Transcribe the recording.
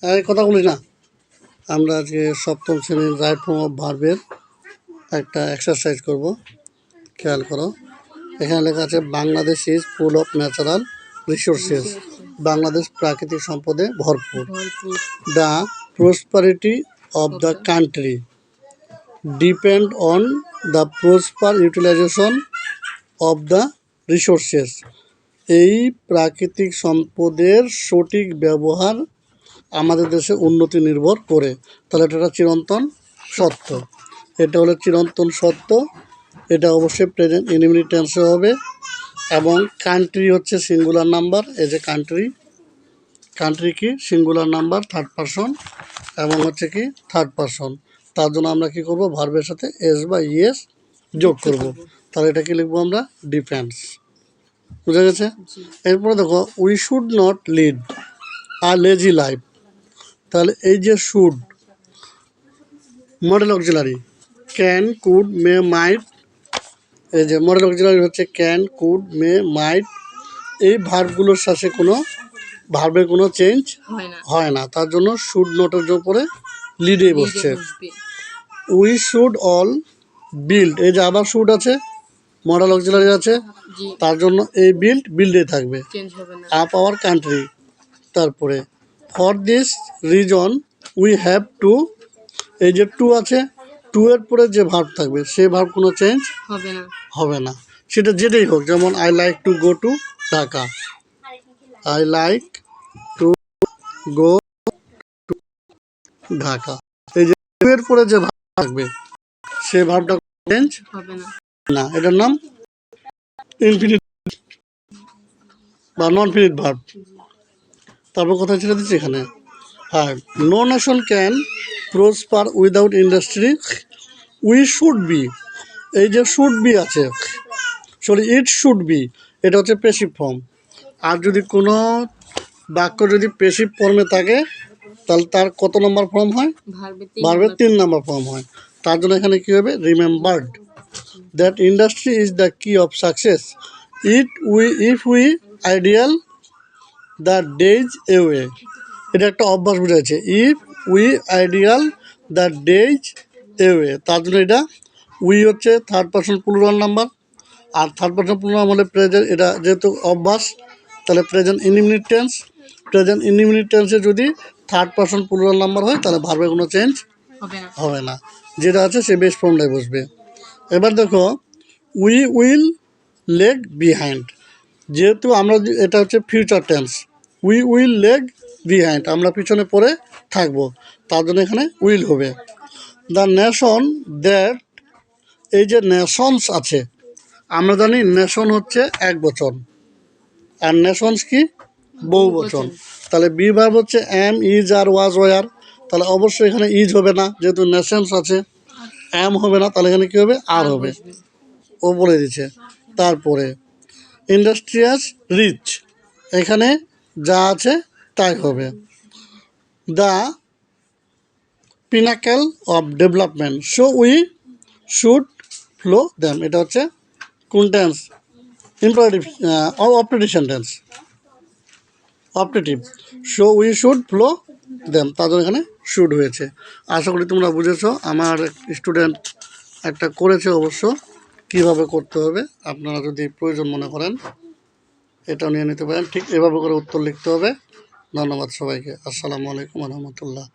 এই কথা বলি না। আমরা আজকে সপ্তম শ্রেণীর রাইট ফর্ম অফ ভার্বের একটা এক্সারসাইজ করব। খেয়াল করো, এখানে লেখা আছে Bangladesh is full of natural resources. Bangladesh প্রাকৃতিক সম্পদে ভরপুর। The prosperity of the country depend on the prosper utilization of the resources. এই প্রাকৃতিক সম্পদের সঠিক ব্যবহার আমাদের দেশে উন্নতি নির্ভর করে। তাহলে এটা চিরন্তন সত্য। এটা হলো চিরন্তন সত্য। এটা অবশ্যই প্রেজেন্ট ইনডিফিনিট টেন্সে হবে এবং কান্ট্রি হচ্ছে সিঙ্গুলার নাম্বার। এই যে কান্ট্রি কি সিঙ্গুলার নাম্বার, থার্ড পারসন এবং হচ্ছে কি থার্ড পারসন। তার জন্য আমরা কি করব, ভার্বের সাথে এস বা ইএস যোগ করব। তাহলে এটা কি লিখবো আমরা, ডিফেন্স। বুঝা গেছে? এরপরে দেখো, we should not lead a lazy life. তাহলে এই যে should modal auxiliary, can, could, may, might. এই যে মডেল অক্সিলারি হচ্ছে ক্যান, কুড, মে, মাইট। এই ভার্বগুলোর সাথে কোনো ভার্বের কোনো চেঞ্জ হয় না। তার জন্য শুড নটের উপরে লিডে বসছে। উই শুড অল বিল্ড, এই যে আবার শুড আছে, মডেল অক্সিলারি আছে, তার জন্য এই বিল্ডে থাকবে, আপ আওয়ার কান্ট্রি। তারপরে for this reason we have to, এই যে টু আছে, টু এর পরে যে ভার্ব থাকবে সে ভার্ব কোনো চেঞ্জ হবে না, সেটা যেটাই হোক। যেমন I like to go to Dhaka, I like to go to Dhaka. এই যে টু এর পরে যে ভার্ব থাকবে সে ভার্বটা চেঞ্জ হবে না। এটার নাম ইনফিনিট বা নন ফিনিট ভার্ব। তারপর কথা ছেড়ে দিচ্ছি এখানে। হ্যাঁ, no nation can prosper without industry. We should be, এই যে শুড বি আছে, সরি ইট শুড বি, এটা হচ্ছে পেসিভ ফর্ম। আর যদি কোনো বাক্য যদি পেসিভ ফর্মে থাকে তাহলে তার কত নম্বর ফর্ম হয়, ভার্বের 3 নম্বর ফর্ম হয়। তার জন্য এখানে কী হবে, remembered that industry is the key of success. If we idle the days away, এটা একটা অভ্যাস বোঝাচ্ছে। If we idle the days away, তার জন্য এটা উই হচ্ছে থার্ড পারসন প্লুরাল নাম্বার। আর থার্ড পারসন প্লুরাল হলে প্রেজেন্ট, এটা যেহেতু অভ্যাস তাহলে present indefinite tense. Present indefinite টেন্সে যদি থার্ড পারসন প্লুরাল নাম্বার হয় তাহলে ভার্বের কোনো চেঞ্জ হবে না, যেটা আছে সে বেস ফর্মটাই বসবে। এবার দেখো, উই উইল লেগ বিহাইন্ড, যেহেতু আমরা এটা হচ্ছে future tense, we will leg behind, আমরা পিছনে পড়ে থাকবো, তার জন্য এখানে উইল হবে। দ্য নেশন দ্যাট, এই যে নেশনস আছে, আমরা জানি নেশন হচ্ছে এক বচন আর নেশনস কি বহু বচন। তাহলে বি ভার্ব হচ্ছে am, is, are, was, were. তাহলে অবশ্যই এখানে ইজ হবে না, যেহেতু নেশনস আছে। এম হবে না, তাহলে এখানে কী হবে, আর হবে, ও বলে দিচ্ছে। তারপরে ইন্ডাস্ট্রিয়াস রিচ, এখানে যা আছে তাই হবে। The pinnacle of development, so we should flow them, এটা হচ্ছে কোন tense, imperative, operative tense, operative. So we should flow them, তাদের এখানে শুড হয়েছে। আশা করি তোমরা বুঝেছো। আমার স্টুডেন্ট একটা করেছে অবশ্য, কিভাবে করতে হবে আপনারা যদি প্রয়োজন মনে করেন এটা নিয়ে নিতে পারেন। ঠিক এভাবে করে উত্তর লিখতে হবে। ধন্যবাদ সবাইকে। আসসালামু আলাইকুম রহমতুল্লাহ।